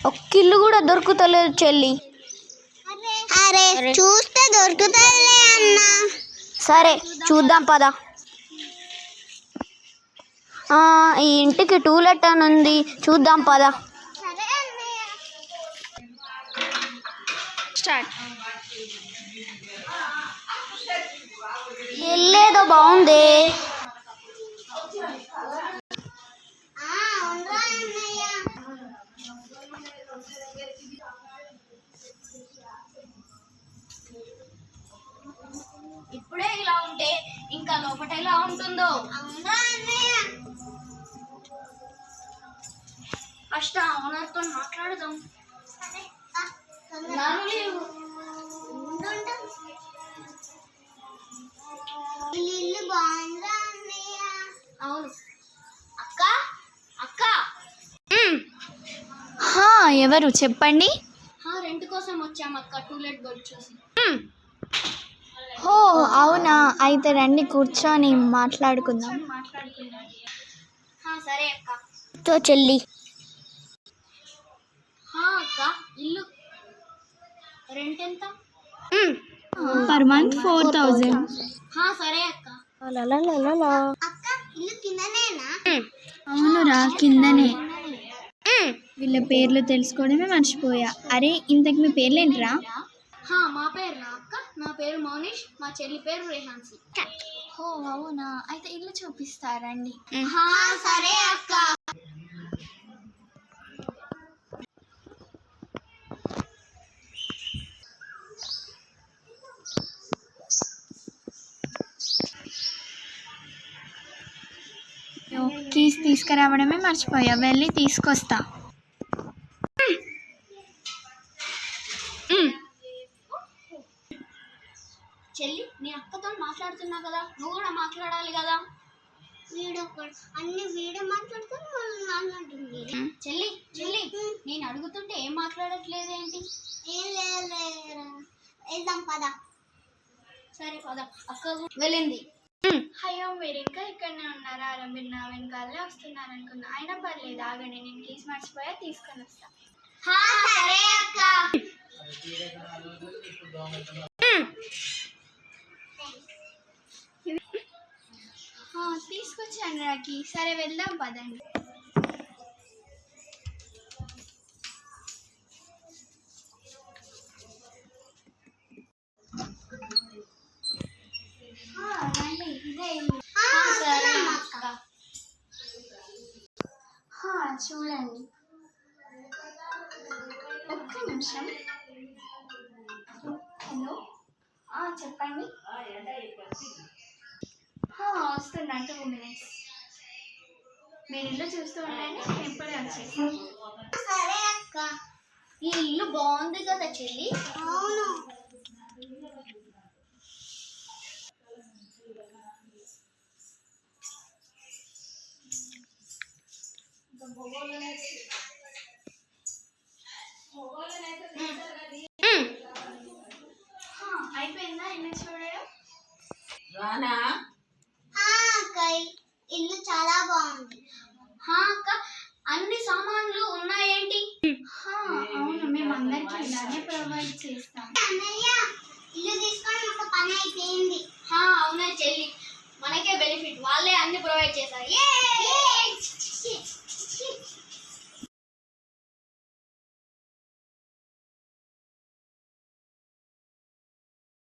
ఒక్క ఇల్లు కూడా దొరుకుతలేదు చెల్లి. అరే చూస్తే దొరుకుతుందిలే అన్న. సరే చూద్దాం పద. ఈ ఇంటికి టూలెట్ అని ఉంది, చూద్దాం పద. స్టార్ట్. వెళ్ళేదో బాగుంది. ఇప్పుడే ఇలా ఉంటే ఇంకా లోపల ఎలా ఉంటుందో. ఫస్ట్ ఓనర్తో మాట్లాడదాం. అవును అక్క. అక్క ఎవరు చెప్పండి? రెంట్ కోసం వచ్చాం అక్క, టూలెట్ బోర్డ్ చూసి. ఓ అవునా, అయితే రండి కూర్చొని మాట్లాడుకుందాం. సరే అక్క. తో చెల్లి అక్క ఇల్లు రెంట్ ఎంత? Per month 4000. సరే అక్క. అక్క ఇల్లు కిందనేనా? అవునురా కిందనే. వీళ్ళ పేర్లు తెలుసుకోవడమే మర్చిపోయా. అరే ఇంతకు మీ పేర్లేంట్రా? మా పేరు అక్క, నా పేరు మౌనిష్, మా చెల్లి పేరు రేహాన్సి. ఓ అవునా, అయితే ఇల్లు చూపిస్తారండి. సరే అక్క. కీస్ తీసుకురావడమే మర్చిపోయా, వెళ్ళి తీసుకొస్తా. చెల్లి నీ అక్కతో మాట్లాడుతున్నా కదా, నువ్వు కూడా మాట్లాడాలి కదా. వీడియో మాట్లాడుతూ మాట్లాడుతుంది. చెల్లి చెల్లి నేను అడుగుతుంటే ఏం మాట్లాడట్లేదేంటి? ఏం లేదు, వెళ్దాం పద. సరే పద. అక్క వెళ్ళింది. అయ్యో మీరు ఇంకా ఇక్కడనే ఉన్నారా? మీరు నా వెనకాలే వస్తున్నారు అనుకున్నా. అయినా పర్లేదు, ఆగండి, నేను కీస్ మర్చిపోయా, తీసుకొని వస్తా. సరే అక్క. తీసుకొచ్చాను రాకి. సరే వెళ్దాం పదండి. చూడండి, ఒక్క నిమిషం. హలో చెప్పండి. వస్తున్నా 2 minutes. మీరు ఇల్లు చూస్తూ ఉండండి, నేను ఇప్పుడే వచ్చేసాను. సరే అక్క. ఈ ఇల్లు బాగుంది కదా చెల్లి? అవును. అయిపోయిందా ఇల్లు చూడడం? అక్క ఇల్లు చాలా బాగుంది. అక్క అన్ని సామాన్లు ఉన్నాయేంటి? అవును, మేము అందరికీ ఇలానే ప్రొవైడ్ చేస్తాం. అన్నయ్య ఇల్లు తీసుకొని ఒక పని అయిపోయింది.